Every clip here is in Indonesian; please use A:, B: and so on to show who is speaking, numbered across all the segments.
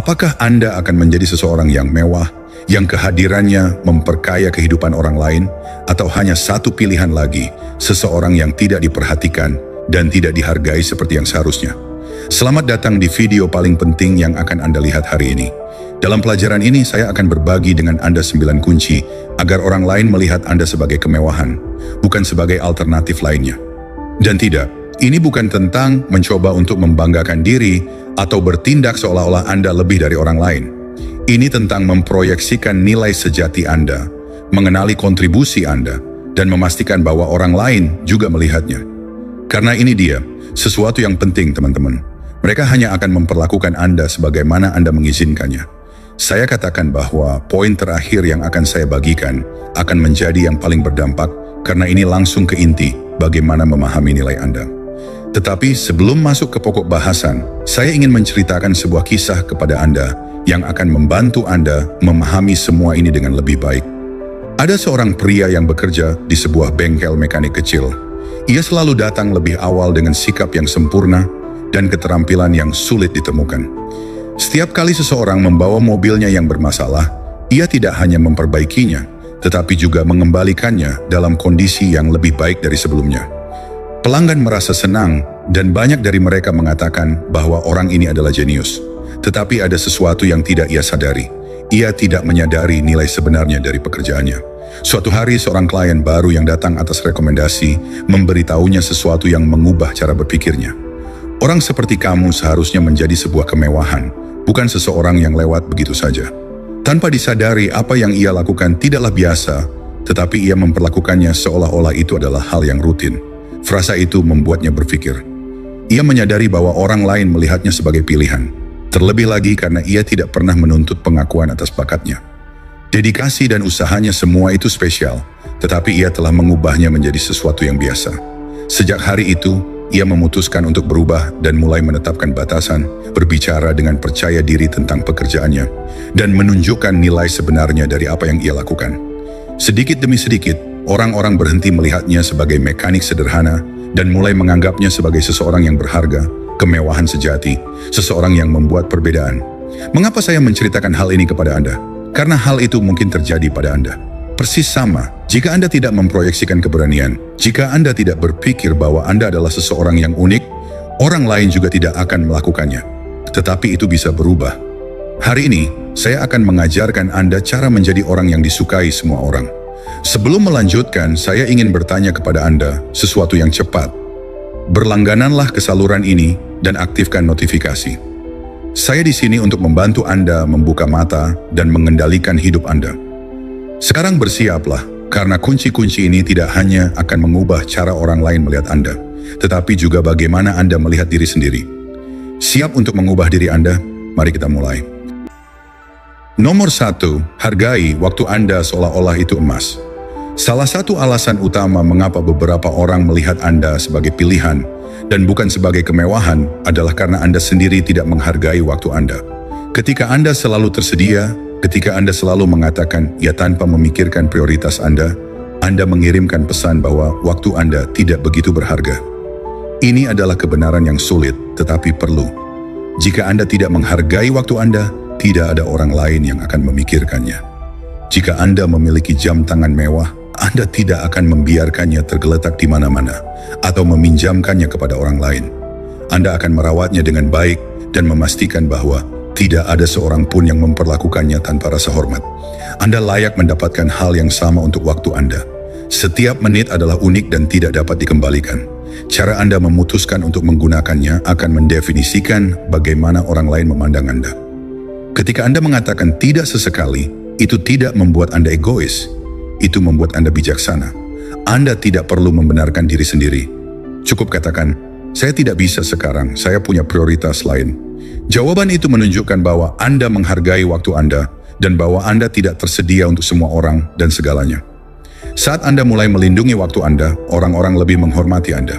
A: Apakah Anda akan menjadi seseorang yang mewah, yang kehadirannya memperkaya kehidupan orang lain, atau hanya satu pilihan lagi, seseorang yang tidak diperhatikan dan tidak dihargai seperti yang seharusnya? Selamat datang di video paling penting yang akan Anda lihat hari ini. Dalam pelajaran ini saya akan berbagi dengan Anda 9 kunci agar orang lain melihat Anda sebagai kemewahan, bukan sebagai alternatif lainnya. Dan tidak, ini bukan tentang mencoba untuk membanggakan diri atau bertindak seolah-olah Anda lebih dari orang lain. Ini tentang memproyeksikan nilai sejati Anda, mengenali kontribusi Anda, dan memastikan bahwa orang lain juga melihatnya. Karena ini dia, sesuatu yang penting teman-teman. Mereka hanya akan memperlakukan Anda sebagaimana Anda mengizinkannya. Saya katakan bahwa poin terakhir yang akan saya bagikan akan menjadi yang paling berdampak karena ini langsung ke inti bagaimana memahami nilai Anda. Tetapi sebelum masuk ke pokok bahasan, saya ingin menceritakan sebuah kisah kepada Anda yang akan membantu Anda memahami semua ini dengan lebih baik. Ada seorang pria yang bekerja di sebuah bengkel mekanik kecil. Ia selalu datang lebih awal dengan sikap yang sempurna dan keterampilan yang sulit ditemukan. Setiap kali seseorang membawa mobilnya yang bermasalah, ia tidak hanya memperbaikinya, tetapi juga mengembalikannya dalam kondisi yang lebih baik dari sebelumnya. Pelanggan merasa senang dan banyak dari mereka mengatakan bahwa orang ini adalah jenius. Tetapi ada sesuatu yang tidak ia sadari. Ia tidak menyadari nilai sebenarnya dari pekerjaannya. Suatu hari seorang klien baru yang datang atas rekomendasi memberitahunya sesuatu yang mengubah cara berpikirnya. Orang seperti kamu seharusnya menjadi sebuah kemewahan, bukan seseorang yang lewat begitu saja. Tanpa disadari apa yang ia lakukan tidaklah biasa, tetapi ia memperlakukannya seolah-olah itu adalah hal yang rutin. Frasa itu membuatnya berpikir. Ia menyadari bahwa orang lain melihatnya sebagai pilihan. Terlebih lagi karena ia tidak pernah menuntut pengakuan atas bakatnya. Dedikasi dan usahanya semua itu spesial, tetapi ia telah mengubahnya menjadi sesuatu yang biasa. Sejak hari itu, ia memutuskan untuk berubah dan mulai menetapkan batasan, berbicara dengan percaya diri tentang pekerjaannya, dan menunjukkan nilai sebenarnya dari apa yang ia lakukan. Sedikit demi sedikit, orang-orang berhenti melihatnya sebagai mekanik sederhana dan mulai menganggapnya sebagai seseorang yang berharga, kemewahan sejati, seseorang yang membuat perbedaan. Mengapa saya menceritakan hal ini kepada Anda? Karena hal itu mungkin terjadi pada Anda. Persis sama, jika Anda tidak memproyeksikan keberanian, jika Anda tidak berpikir bahwa Anda adalah seseorang yang unik, orang lain juga tidak akan melakukannya. Tetapi itu bisa berubah. Hari ini, saya akan mengajarkan Anda cara menjadi orang yang disukai semua orang. Sebelum melanjutkan, saya ingin bertanya kepada Anda sesuatu yang cepat. Berlanggananlah ke saluran ini dan aktifkan notifikasi. Saya di sini untuk membantu Anda membuka mata dan mengendalikan hidup Anda. Sekarang bersiaplah, karena kunci-kunci ini tidak hanya akan mengubah cara orang lain melihat Anda, tetapi juga bagaimana Anda melihat diri sendiri. Siap untuk mengubah diri Anda? Mari kita mulai. Nomor 1, hargai waktu Anda seolah-olah itu emas. Salah satu alasan utama mengapa beberapa orang melihat Anda sebagai pilihan dan bukan sebagai kemewahan adalah karena Anda sendiri tidak menghargai waktu Anda. Ketika Anda selalu tersedia, ketika Anda selalu mengatakan ya tanpa memikirkan prioritas Anda mengirimkan pesan bahwa waktu Anda tidak begitu berharga. Ini adalah kebenaran yang sulit, tetapi perlu. Jika Anda tidak menghargai waktu Anda, tidak ada orang lain yang akan memikirkannya. Jika Anda memiliki jam tangan mewah, Anda tidak akan membiarkannya tergeletak di mana-mana atau meminjamkannya kepada orang lain. Anda akan merawatnya dengan baik dan memastikan bahwa tidak ada seorang pun yang memperlakukannya tanpa rasa hormat. Anda layak mendapatkan hal yang sama untuk waktu Anda. Setiap menit adalah unik dan tidak dapat dikembalikan. Cara Anda memutuskan untuk menggunakannya akan mendefinisikan bagaimana orang lain memandang Anda. Ketika Anda mengatakan tidak sesekali, itu tidak membuat Anda egois. Itu membuat Anda bijaksana. Anda tidak perlu membenarkan diri sendiri. Cukup katakan, saya tidak bisa sekarang, saya punya prioritas lain. Jawaban itu menunjukkan bahwa Anda menghargai waktu Anda dan bahwa Anda tidak tersedia untuk semua orang dan segalanya. Saat Anda mulai melindungi waktu Anda, orang-orang lebih menghormati Anda.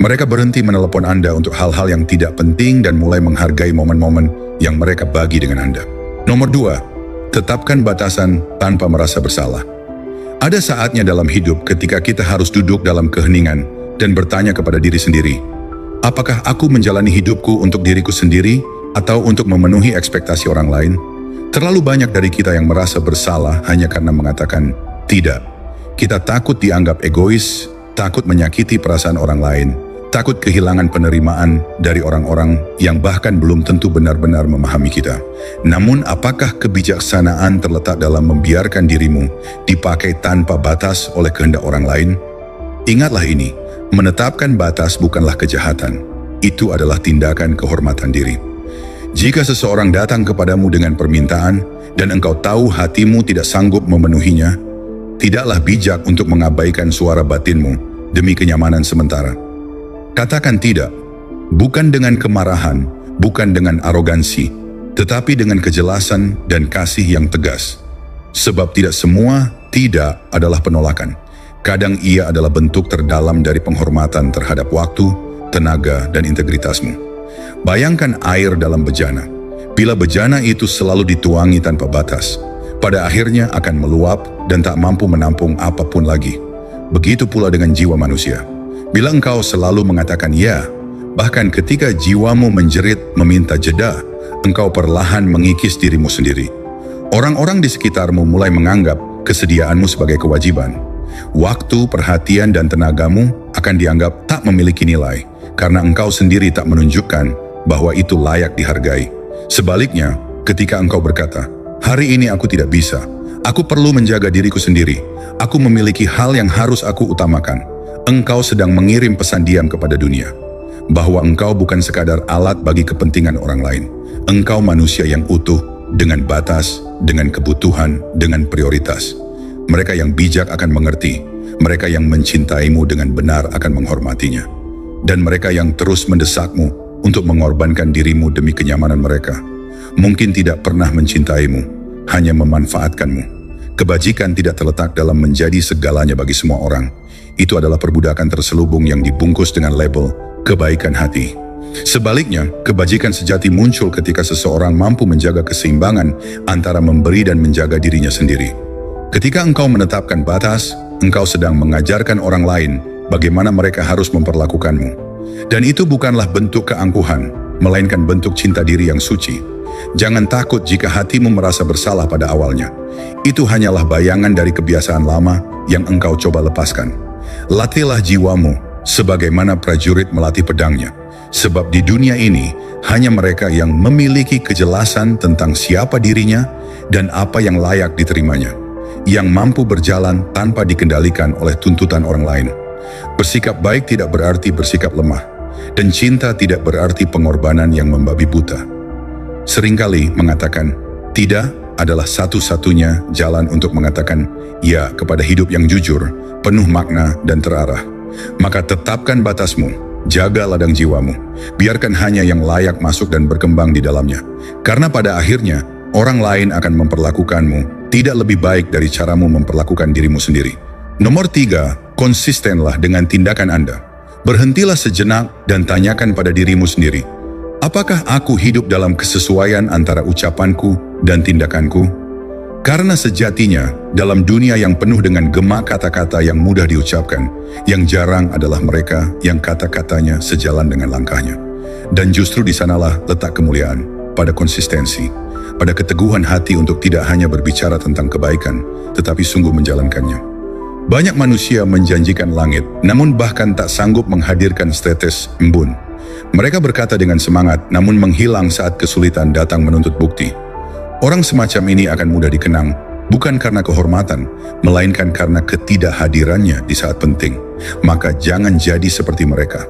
A: Mereka berhenti menelepon Anda untuk hal-hal yang tidak penting dan mulai menghargai momen-momen yang mereka bagi dengan Anda. Nomor 2, tetapkan batasan tanpa merasa bersalah. Ada saatnya dalam hidup ketika kita harus duduk dalam keheningan dan bertanya kepada diri sendiri, apakah aku menjalani hidupku untuk diriku sendiri atau untuk memenuhi ekspektasi orang lain? Terlalu banyak dari kita yang merasa bersalah hanya karena mengatakan tidak. Kita takut dianggap egois, takut menyakiti perasaan orang lain, takut kehilangan penerimaan dari orang-orang yang bahkan belum tentu benar-benar memahami kita. Namun, apakah kebijaksanaan terletak dalam membiarkan dirimu dipakai tanpa batas oleh kehendak orang lain? Ingatlah ini, menetapkan batas bukanlah kejahatan. Itu adalah tindakan kehormatan diri. Jika seseorang datang kepadamu dengan permintaan dan engkau tahu hatimu tidak sanggup memenuhinya, tidaklah bijak untuk mengabaikan suara batinmu demi kenyamanan sementara. Katakan tidak, bukan dengan kemarahan, bukan dengan arogansi, tetapi dengan kejelasan dan kasih yang tegas. Sebab tidak semua tidak adalah penolakan. Kadang ia adalah bentuk terdalam dari penghormatan terhadap waktu, tenaga, dan integritasmu. Bayangkan air dalam bejana. Bila bejana itu selalu dituangi tanpa batas, pada akhirnya akan meluap dan tak mampu menampung apapun lagi. Begitu pula dengan jiwa manusia. Bila engkau selalu mengatakan ya, bahkan ketika jiwamu menjerit meminta jeda, engkau perlahan mengikis dirimu sendiri. Orang-orang di sekitarmu mulai menganggap kesediaanmu sebagai kewajiban. Waktu, perhatian, dan tenagamu akan dianggap tak memiliki nilai, karena engkau sendiri tak menunjukkan bahwa itu layak dihargai. Sebaliknya, ketika engkau berkata, "Hari ini aku tidak bisa, aku perlu menjaga diriku sendiri, aku memiliki hal yang harus aku utamakan," engkau sedang mengirim pesan diam kepada dunia, bahwa engkau bukan sekadar alat bagi kepentingan orang lain. Engkau manusia yang utuh, dengan batas, dengan kebutuhan, dengan prioritas. Mereka yang bijak akan mengerti, mereka yang mencintaimu dengan benar akan menghormatinya, dan mereka yang terus mendesakmu untuk mengorbankan dirimu demi kenyamanan mereka, mungkin tidak pernah mencintaimu, hanya memanfaatkanmu. Kebajikan tidak terletak dalam menjadi segalanya bagi semua orang. Itu adalah perbudakan terselubung yang dibungkus dengan label kebaikan hati. Sebaliknya, kebajikan sejati muncul ketika seseorang mampu menjaga keseimbangan antara memberi dan menjaga dirinya sendiri. Ketika engkau menetapkan batas, engkau sedang mengajarkan orang lain bagaimana mereka harus memperlakukanmu. Dan itu bukanlah bentuk keangkuhan, melainkan bentuk cinta diri yang suci. Jangan takut jika hatimu merasa bersalah pada awalnya. Itu hanyalah bayangan dari kebiasaan lama yang engkau coba lepaskan. Latihlah jiwamu sebagaimana prajurit melatih pedangnya. Sebab di dunia ini, hanya mereka yang memiliki kejelasan tentang siapa dirinya dan apa yang layak diterimanya, yang mampu berjalan tanpa dikendalikan oleh tuntutan orang lain. Bersikap baik tidak berarti bersikap lemah, dan cinta tidak berarti pengorbanan yang membabi buta. Seringkali mengatakan tidak adalah satu-satunya jalan untuk mengatakan ya kepada hidup yang jujur, penuh makna dan terarah. Maka tetapkan batasmu, jaga ladang jiwamu, biarkan hanya yang layak masuk dan berkembang di dalamnya. Karena pada akhirnya, orang lain akan memperlakukanmu tidak lebih baik dari caramu memperlakukan dirimu sendiri. Nomor 3, konsistenlah dengan tindakan Anda. Berhentilah sejenak dan tanyakan pada dirimu sendiri, apakah aku hidup dalam kesesuaian antara ucapanku dan tindakanku? Karena sejatinya, dalam dunia yang penuh dengan gemak kata-kata yang mudah diucapkan, yang jarang adalah mereka yang kata-katanya sejalan dengan langkahnya. Dan justru di sanalah letak kemuliaan, pada konsistensi, pada keteguhan hati untuk tidak hanya berbicara tentang kebaikan, tetapi sungguh menjalankannya. Banyak manusia menjanjikan langit, namun bahkan tak sanggup menghadirkan setetes embun. Mereka berkata dengan semangat, namun menghilang saat kesulitan datang menuntut bukti. Orang semacam ini akan mudah dikenang, bukan karena kehormatan, melainkan karena ketidakhadirannya di saat penting. Maka jangan jadi seperti mereka.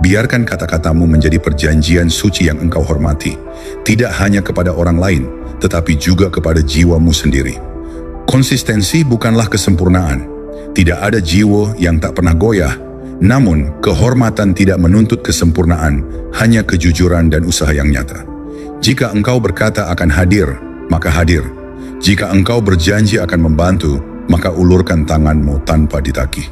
A: Biarkan kata-katamu menjadi perjanjian suci yang engkau hormati, tidak hanya kepada orang lain, tetapi juga kepada jiwamu sendiri. Konsistensi bukanlah kesempurnaan. Tidak ada jiwa yang tak pernah goyah, namun kehormatan tidak menuntut kesempurnaan, hanya kejujuran dan usaha yang nyata. Jika engkau berkata akan hadir, maka hadir. Jika engkau berjanji akan membantu, maka ulurkan tanganmu tanpa ditagih.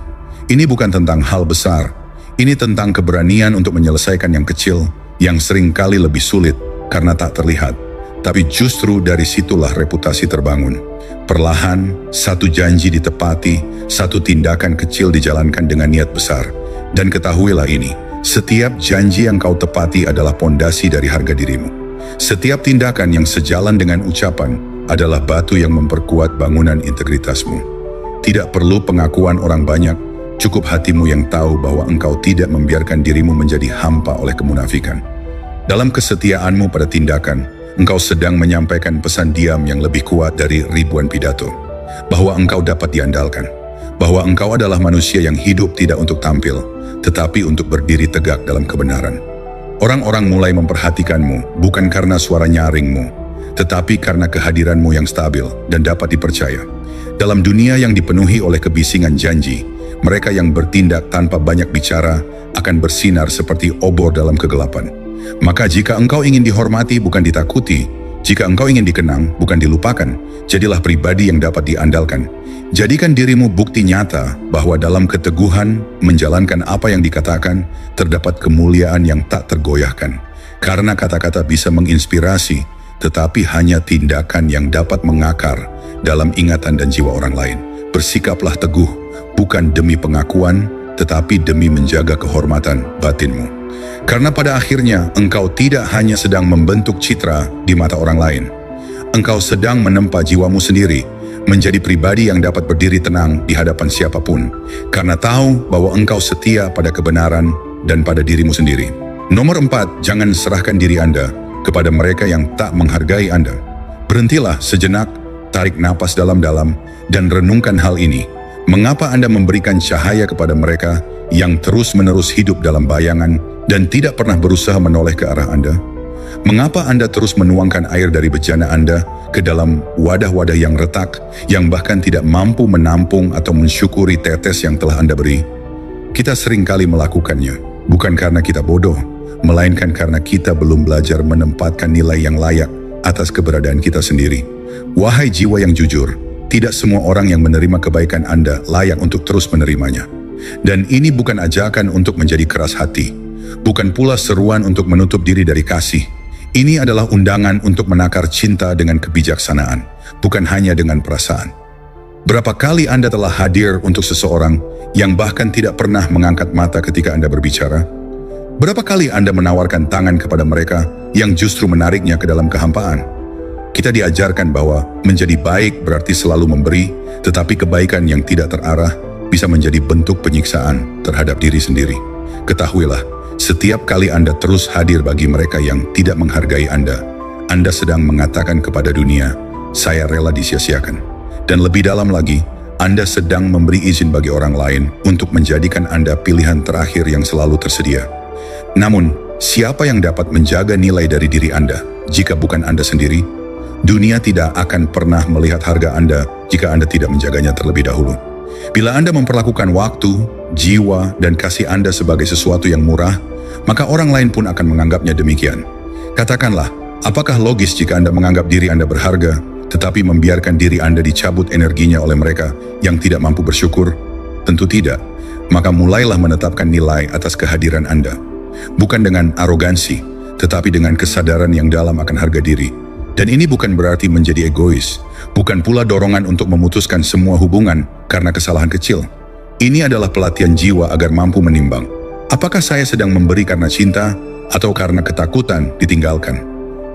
A: Ini bukan tentang hal besar, ini tentang keberanian untuk menyelesaikan yang kecil, yang seringkali lebih sulit karena tak terlihat. Tapi justru dari situlah reputasi terbangun. Perlahan, satu janji ditepati, satu tindakan kecil dijalankan dengan niat besar. Dan ketahuilah ini, setiap janji yang kau tepati adalah pondasi dari harga dirimu. Setiap tindakan yang sejalan dengan ucapan adalah batu yang memperkuat bangunan integritasmu. Tidak perlu pengakuan orang banyak, cukup hatimu yang tahu bahwa engkau tidak membiarkan dirimu menjadi hampa oleh kemunafikan. Dalam kesetiaanmu pada tindakan, engkau sedang menyampaikan pesan diam yang lebih kuat dari ribuan pidato, bahwa engkau dapat diandalkan, bahwa engkau adalah manusia yang hidup tidak untuk tampil, tetapi untuk berdiri tegak dalam kebenaran. Orang-orang mulai memperhatikanmu bukan karena suara nyaringmu, tetapi karena kehadiranmu yang stabil dan dapat dipercaya. Dalam dunia yang dipenuhi oleh kebisingan janji, mereka yang bertindak tanpa banyak bicara akan bersinar seperti obor dalam kegelapan. Maka jika engkau ingin dihormati bukan ditakuti, jika engkau ingin dikenang bukan dilupakan, jadilah pribadi yang dapat diandalkan. Jadikan dirimu bukti nyata bahwa dalam keteguhan menjalankan apa yang dikatakan, terdapat kemuliaan yang tak tergoyahkan. Karena kata-kata bisa menginspirasi, tetapi hanya tindakan yang dapat mengakar dalam ingatan dan jiwa orang lain. Bersikaplah teguh, bukan demi pengakuan, tetapi demi menjaga kehormatan batinmu. Karena pada akhirnya engkau tidak hanya sedang membentuk citra di mata orang lain. Engkau sedang menempa jiwamu sendiri, menjadi pribadi yang dapat berdiri tenang di hadapan siapapun, karena tahu bahwa engkau setia pada kebenaran dan pada dirimu sendiri. Nomor 4, jangan serahkan diri Anda kepada mereka yang tak menghargai Anda. Berhentilah sejenak, tarik napas dalam-dalam, dan renungkan hal ini. Mengapa Anda memberikan cahaya kepada mereka yang terus-menerus hidup dalam bayangan dan tidak pernah berusaha menoleh ke arah Anda? Mengapa Anda terus menuangkan air dari bejana Anda ke dalam wadah-wadah yang retak, yang bahkan tidak mampu menampung atau mensyukuri tetes yang telah Anda beri? Kita seringkali melakukannya, bukan karena kita bodoh, melainkan karena kita belum belajar menempatkan nilai yang layak atas keberadaan kita sendiri. Wahai jiwa yang jujur, tidak semua orang yang menerima kebaikan Anda layak untuk terus menerimanya. Dan ini bukan ajakan untuk menjadi keras hati, bukan pula seruan untuk menutup diri dari kasih. Ini adalah undangan untuk menakar cinta dengan kebijaksanaan, bukan hanya dengan perasaan. Berapa kali Anda telah hadir untuk seseorang yang bahkan tidak pernah mengangkat mata ketika Anda berbicara? Berapa kali Anda menawarkan tangan kepada mereka yang justru menariknya ke dalam kehampaan? Kita diajarkan bahwa menjadi baik berarti selalu memberi, tetapi kebaikan yang tidak terarah bisa menjadi bentuk penyiksaan terhadap diri sendiri. Ketahuilah, setiap kali Anda terus hadir bagi mereka yang tidak menghargai Anda sedang mengatakan kepada dunia, saya rela disia-siakan. Dan lebih dalam lagi, Anda sedang memberi izin bagi orang lain untuk menjadikan Anda pilihan terakhir yang selalu tersedia. Namun, siapa yang dapat menjaga nilai dari diri Anda jika bukan Anda sendiri? Dunia tidak akan pernah melihat harga Anda jika Anda tidak menjaganya terlebih dahulu. Bila Anda memperlakukan waktu, jiwa, dan kasih Anda sebagai sesuatu yang murah, maka orang lain pun akan menganggapnya demikian. Katakanlah, apakah logis jika Anda menganggap diri Anda berharga, tetapi membiarkan diri Anda dicabut energinya oleh mereka yang tidak mampu bersyukur? Tentu tidak. Maka mulailah menetapkan nilai atas kehadiran Anda. Bukan dengan arogansi, tetapi dengan kesadaran yang dalam akan harga diri. Dan ini bukan berarti menjadi egois, bukan pula dorongan untuk memutuskan semua hubungan karena kesalahan kecil. Ini adalah pelatihan jiwa agar mampu menimbang, apakah saya sedang memberi karena cinta atau karena ketakutan ditinggalkan?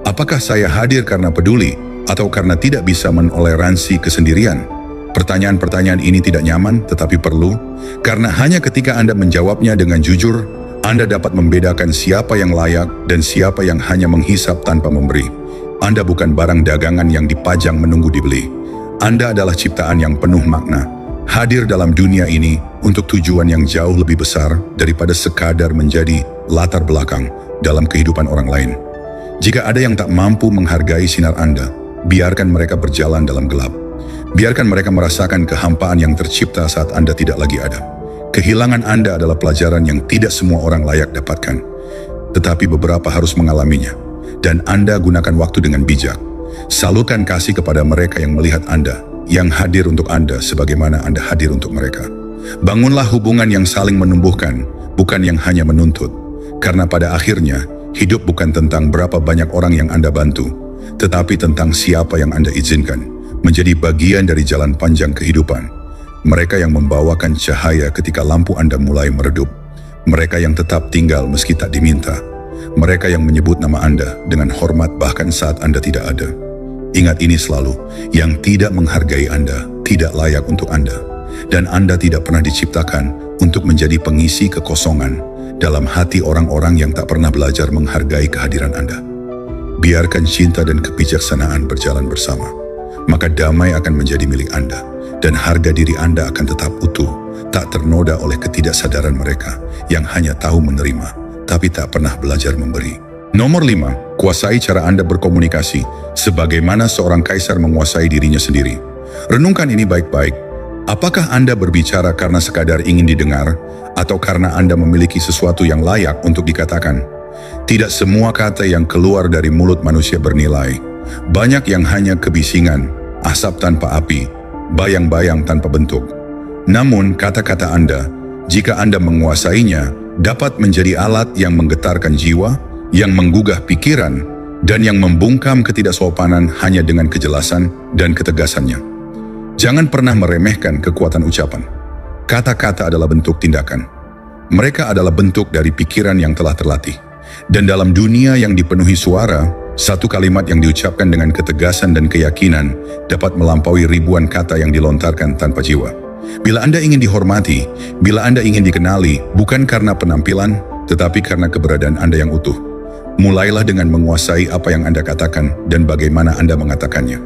A: Apakah saya hadir karena peduli atau karena tidak bisa menoleransi kesendirian? Pertanyaan-pertanyaan ini tidak nyaman tetapi perlu, karena hanya ketika Anda menjawabnya dengan jujur, Anda dapat membedakan siapa yang layak dan siapa yang hanya menghisap tanpa memberi. Anda bukan barang dagangan yang dipajang menunggu dibeli. Anda adalah ciptaan yang penuh makna, hadir dalam dunia ini untuk tujuan yang jauh lebih besar daripada sekadar menjadi latar belakang dalam kehidupan orang lain. Jika ada yang tak mampu menghargai sinar Anda, biarkan mereka berjalan dalam gelap. Biarkan mereka merasakan kehampaan yang tercipta saat Anda tidak lagi ada. Kehilangan Anda adalah pelajaran yang tidak semua orang layak dapatkan, tetapi beberapa harus mengalaminya. Dan Anda gunakan waktu dengan bijak. Salurkan kasih kepada mereka yang melihat Anda, yang hadir untuk Anda sebagaimana Anda hadir untuk mereka. Bangunlah hubungan yang saling menumbuhkan, bukan yang hanya menuntut. Karena pada akhirnya, hidup bukan tentang berapa banyak orang yang Anda bantu, tetapi tentang siapa yang Anda izinkan menjadi bagian dari jalan panjang kehidupan. Mereka yang membawakan cahaya ketika lampu Anda mulai meredup. Mereka yang tetap tinggal meski tak diminta. mereka yang menyebut nama Anda dengan hormat bahkan saat Anda tidak ada. Ingat ini selalu, yang tidak menghargai Anda tidak layak untuk Anda, dan Anda tidak pernah diciptakan untuk menjadi pengisi kekosongan dalam hati orang-orang yang tak pernah belajar menghargai kehadiran Anda. Biarkan cinta dan kebijaksanaan berjalan bersama, maka damai akan menjadi milik Anda, dan harga diri Anda akan tetap utuh, tak ternoda oleh ketidaksadaran mereka yang hanya tahu menerima, tapi tak pernah belajar memberi. Nomor 5, kuasai cara Anda berkomunikasi, sebagaimana seorang kaisar menguasai dirinya sendiri. Renungkan ini baik-baik. Apakah Anda berbicara karena sekadar ingin didengar, atau karena Anda memiliki sesuatu yang layak untuk dikatakan? Tidak semua kata yang keluar dari mulut manusia bernilai. Banyak yang hanya kebisingan, asap tanpa api, bayang-bayang tanpa bentuk. Namun kata-kata Anda, jika Anda menguasainya, dapat menjadi alat yang menggetarkan jiwa, yang menggugah pikiran, dan yang membungkam ketidaksopanan hanya dengan kejelasan dan ketegasannya. Jangan pernah meremehkan kekuatan ucapan. Kata-kata adalah bentuk tindakan. Mereka adalah bentuk dari pikiran yang telah terlatih. Dan dalam dunia yang dipenuhi suara, satu kalimat yang diucapkan dengan ketegasan dan keyakinan dapat melampaui ribuan kata yang dilontarkan tanpa jiwa. Bila Anda ingin dihormati, bila Anda ingin dikenali, bukan karena penampilan, tetapi karena keberadaan Anda yang utuh. Mulailah dengan menguasai apa yang Anda katakan dan bagaimana Anda mengatakannya.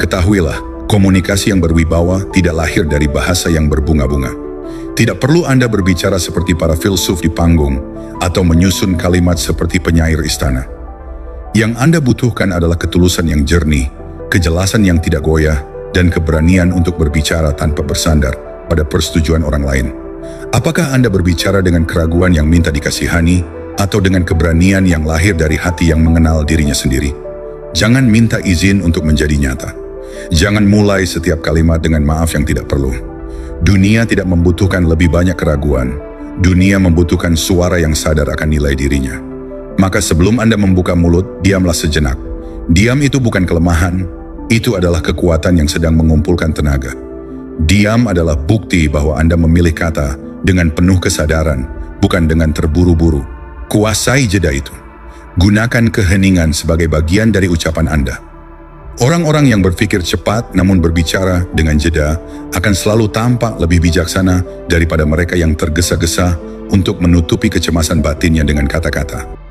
A: Ketahuilah, komunikasi yang berwibawa tidak lahir dari bahasa yang berbunga-bunga. Tidak perlu Anda berbicara seperti para filsuf di panggung atau menyusun kalimat seperti penyair istana. Yang Anda butuhkan adalah ketulusan yang jernih, kejelasan yang tidak goyah, dan keberanian untuk berbicara tanpa bersandar pada persetujuan orang lain. Apakah Anda berbicara dengan keraguan yang minta dikasihani, atau dengan keberanian yang lahir dari hati yang mengenal dirinya sendiri? Jangan minta izin untuk menjadi nyata. Jangan mulai setiap kalimat dengan maaf yang tidak perlu. Dunia tidak membutuhkan lebih banyak keraguan. Dunia membutuhkan suara yang sadar akan nilai dirinya. Maka sebelum Anda membuka mulut, diamlah sejenak. Diam itu bukan kelemahan, itu adalah kekuatan yang sedang mengumpulkan tenaga. Diam adalah bukti bahwa Anda memilih kata dengan penuh kesadaran, bukan dengan terburu-buru. Kuasai jeda itu. Gunakan keheningan sebagai bagian dari ucapan Anda. Orang-orang yang berpikir cepat namun berbicara dengan jeda akan selalu tampak lebih bijaksana daripada mereka yang tergesa-gesa untuk menutupi kecemasan batinnya dengan kata-kata.